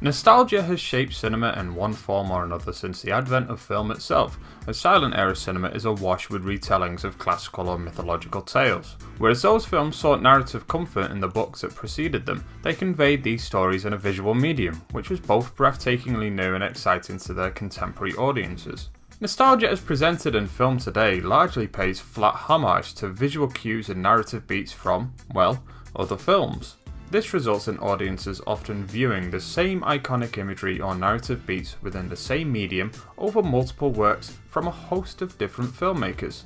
Nostalgia has shaped cinema in one form or another since the advent of film itself, as silent era cinema is awash with retellings of classical or mythological tales. Whereas those films sought narrative comfort in the books that preceded them, they conveyed these stories in a visual medium, which was both breathtakingly new and exciting to their contemporary audiences. Nostalgia as presented in film today largely pays flat homage to visual cues and narrative beats from, well, other films. This results in audiences often viewing the same iconic imagery or narrative beats within the same medium over multiple works from a host of different filmmakers.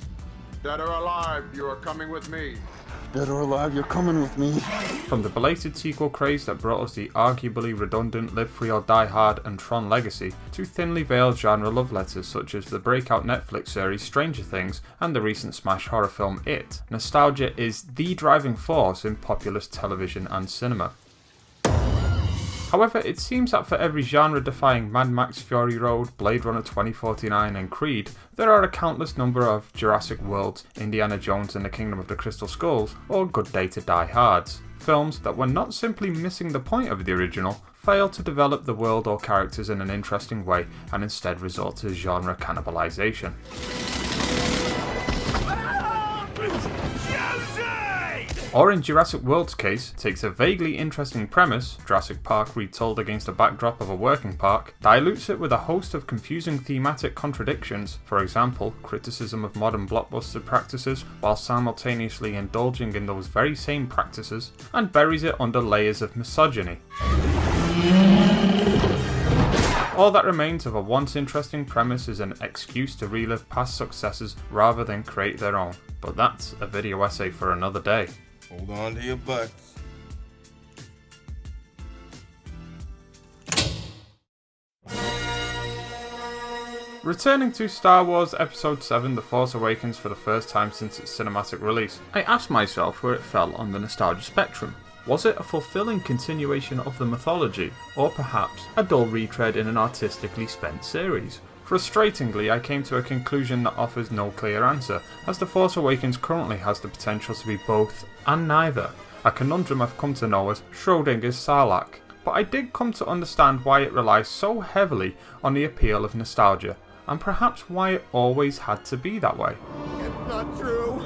Dead or alive, you are coming with me. Dead or alive, you're coming with me. From the belated sequel craze that brought us the arguably redundant Live Free or Die Hard and Tron Legacy, to thinly veiled genre love letters such as the breakout Netflix series Stranger Things and the recent smash horror film It, nostalgia is the driving force in populist television and cinema. However, it seems that for every genre-defying Mad Max Fury Road, Blade Runner 2049 and Creed, there are a countless number of Jurassic Worlds, Indiana Jones and the Kingdom of the Crystal Skulls, or Good Day to Die Hards. Films that were not simply missing the point of the original, failed to develop the world or characters in an interesting way and instead resort to genre cannibalization. Or in Jurassic World's case, takes a vaguely interesting premise, Jurassic Park retold against a backdrop of a working park, dilutes it with a host of confusing thematic contradictions, for example, criticism of modern blockbuster practices while simultaneously indulging in those very same practices, and buries it under layers of misogyny. All that remains of a once interesting premise is an excuse to relive past successes rather than create their own, but that's a video essay for another day. Hold on to your butts. Returning to Star Wars Episode 7 The Force Awakens for the first time since its cinematic release, I asked myself where it fell on the nostalgia spectrum. Was it a fulfilling continuation of the mythology, or perhaps a dull retread in an artistically spent series? Frustratingly, I came to a conclusion that offers no clear answer, as The Force Awakens currently has the potential to be both and neither, a conundrum I've come to know as Schrodinger's Sarlacc. But I did come to understand why it relies so heavily on the appeal of nostalgia, and perhaps why it always had to be that way. It's not true.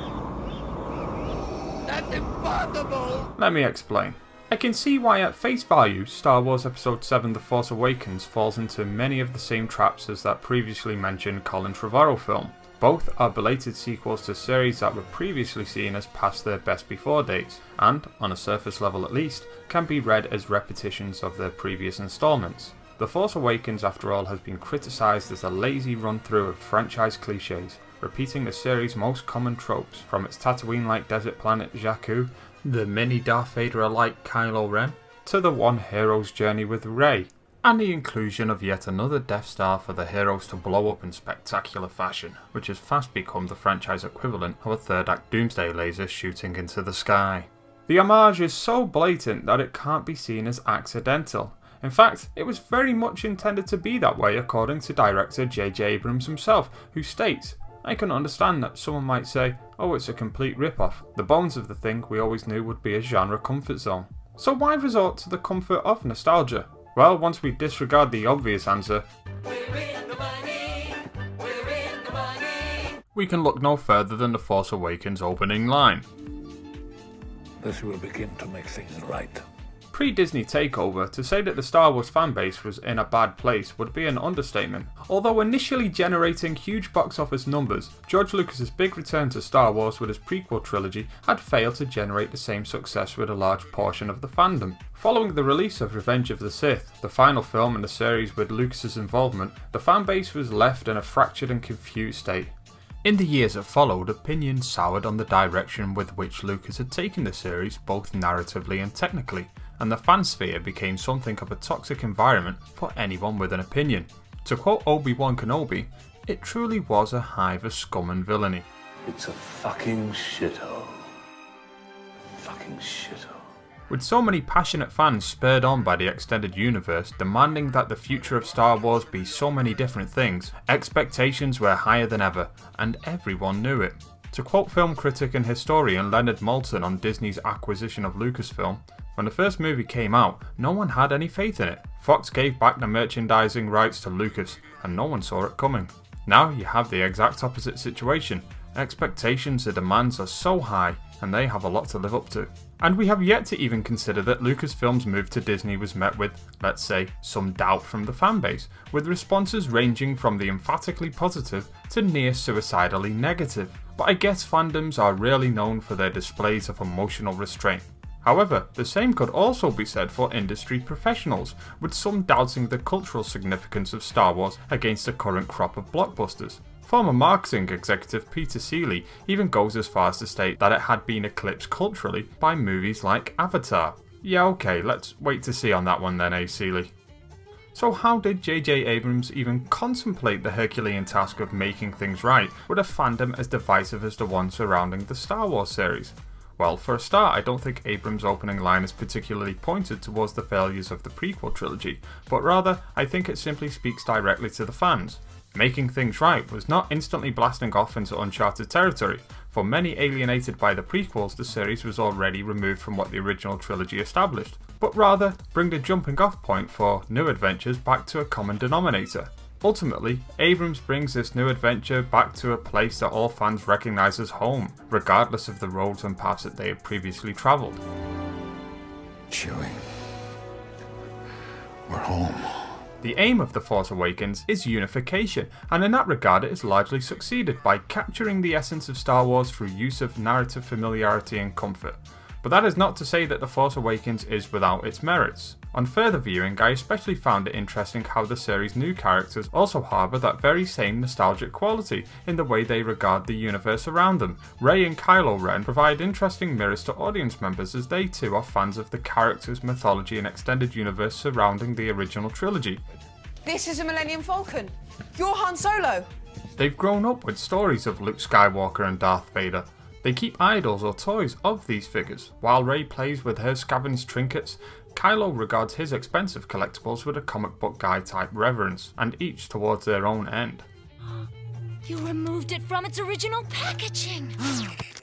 That's impossible. Let me explain. I can see why at face value Star Wars Episode 7 The Force Awakens falls into many of the same traps as that previously mentioned Colin Trevorrow film. Both are belated sequels to series that were previously seen as past their best before dates, and, on a surface level at least, can be read as repetitions of their previous installments. The Force Awakens, after all, has been criticised as a lazy run-through of franchise cliches, repeating the series' most common tropes, from its Tatooine-like desert planet Jakku, the mini Darth Vader-alike Kylo Ren, to the one hero's journey with Rey, and the inclusion of yet another Death Star for the heroes to blow up in spectacular fashion, which has fast become the franchise equivalent of a third-act Doomsday laser shooting into the sky. The homage is so blatant that it can't be seen as accidental. In fact, it was very much intended to be that way according to director J.J. Abrams himself, who states, "I can understand that someone might say, oh, it's a complete rip-off. The bones of the thing we always knew would be a genre comfort zone." So why resort to the comfort of nostalgia? Well, once we disregard the obvious answer, we can look no further than The Force Awakens' opening line. This will begin to make things right. Pre-Disney takeover, to say that the Star Wars fanbase was in a bad place would be an understatement. Although initially generating huge box office numbers, George Lucas's big return to Star Wars with his prequel trilogy had failed to generate the same success with a large portion of the fandom. Following the release of Revenge of the Sith, the final film in the series with Lucas's involvement, the fanbase was left in a fractured and confused state. In the years that followed, opinions soured on the direction with which Lucas had taken the series, both narratively and technically, and the fansphere became something of a toxic environment for anyone with an opinion. To quote Obi-Wan Kenobi, it truly was a hive of scum and villainy. It's a fucking shithole. Fucking shithole. With so many passionate fans spurred on by the extended universe demanding that the future of Star Wars be so many different things, expectations were higher than ever, and everyone knew it. To quote film critic and historian Leonard Maltin on Disney's acquisition of Lucasfilm, when the first movie came out, no one had any faith in it. Fox gave back the merchandising rights to Lucas, and no one saw it coming. Now you have the exact opposite situation. Expectations and demands are so high, and they have a lot to live up to. And we have yet to even consider that Lucasfilm's move to Disney was met with, let's say, some doubt from the fanbase, with responses ranging from the emphatically positive to near suicidally negative. But I guess fandoms are rarely known for their displays of emotional restraint. However, the same could also be said for industry professionals, with some doubting the cultural significance of Star Wars against the current crop of blockbusters. Former marketing executive Peter Seeley even goes as far as to state that it had been eclipsed culturally by movies like Avatar. Yeah, okay, let's wait to see on that one then, Seeley? So how did J.J. Abrams even contemplate the Herculean task of making things right with a fandom as divisive as the one surrounding the Star Wars series? Well, for a start, I don't think Abrams' opening line is particularly pointed towards the failures of the prequel trilogy, but rather, I think it simply speaks directly to the fans. Making things right was not instantly blasting off into uncharted territory. For many alienated by the prequels, the series was already removed from what the original trilogy established, but rather bring the jumping off point for new adventures back to a common denominator. Ultimately, Abrams brings this new adventure back to a place that all fans recognise as home, regardless of the roads and paths that they had previously travelled. Chewie, we're home. The aim of The Force Awakens is unification, and in that regard it has largely succeeded by capturing the essence of Star Wars through use of narrative familiarity and comfort. But that is not to say that The Force Awakens is without its merits. On further viewing, I especially found it interesting how the series' new characters also harbour that very same nostalgic quality in the way they regard the universe around them. Rey and Kylo Ren provide interesting mirrors to audience members as they too are fans of the characters, mythology and extended universe surrounding the original trilogy. This is a Millennium Falcon. You're Han Solo. They've grown up with stories of Luke Skywalker and Darth Vader. They keep idols or toys of these figures. While Rey plays with her scavenged trinkets, Kylo regards his expensive collectibles with a comic book guy type reverence, and each towards their own end. You removed it from its original packaging!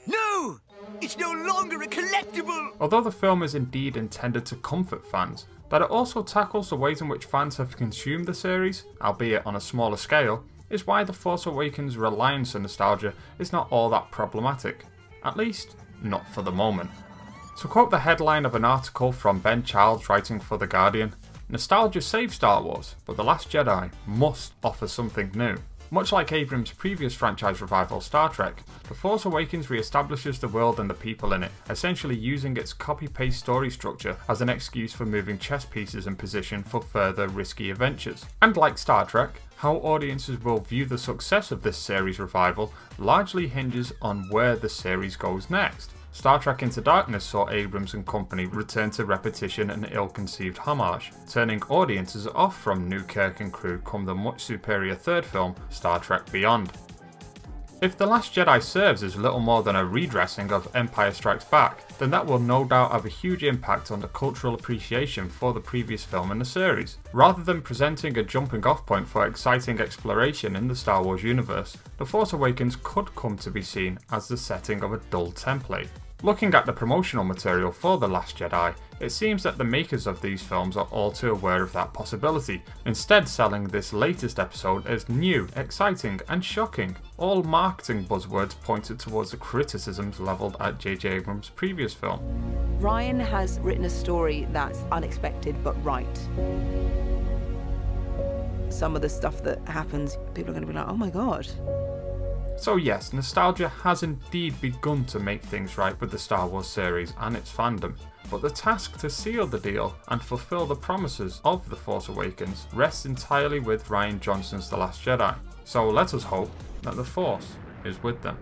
No! It's no longer a collectible! Although the film is indeed intended to comfort fans, that it also tackles the ways in which fans have consumed the series, albeit on a smaller scale, is why The Force Awakens' reliance on nostalgia is not all that problematic. At least, not for the moment. To quote the headline of an article from Ben Childs writing for The Guardian, "Nostalgia saved Star Wars, but The Last Jedi must offer something new." Much like Abrams' previous franchise revival Star Trek, The Force Awakens re-establishes the world and the people in it, essentially using its copy-paste story structure as an excuse for moving chess pieces in position for further risky adventures. And like Star Trek, how audiences will view the success of this series revival largely hinges on where the series goes next. Star Trek Into Darkness saw Abrams and company return to repetition and ill-conceived homage, turning audiences off from New Kirk and crew come the much superior third film, Star Trek Beyond. If The Last Jedi serves as little more than a redressing of Empire Strikes Back, then that will no doubt have a huge impact on the cultural appreciation for the previous film in the series. Rather than presenting a jumping off point for exciting exploration in the Star Wars universe, The Force Awakens could come to be seen as the setting of a dull template. Looking at the promotional material for The Last Jedi, it seems that the makers of these films are all too aware of that possibility, instead selling this latest episode as new, exciting and shocking, all marketing buzzwords pointed towards the criticisms levelled at J.J. Abrams' previous film. Ryan has written a story that's unexpected but right. Some of the stuff that happens, people are going to be like, oh my god. So yes, nostalgia has indeed begun to make things right with the Star Wars series and its fandom, but the task to seal the deal and fulfill the promises of The Force Awakens rests entirely with Rian Johnson's The Last Jedi, so let us hope that the Force is with them.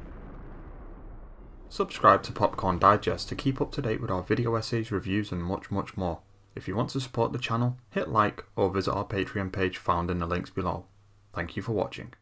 Subscribe to Popcorn Digest to keep up to date with our video essays, reviews and much more. If you want to support the channel, hit like or visit our Patreon page found in the links below. Thank you for watching.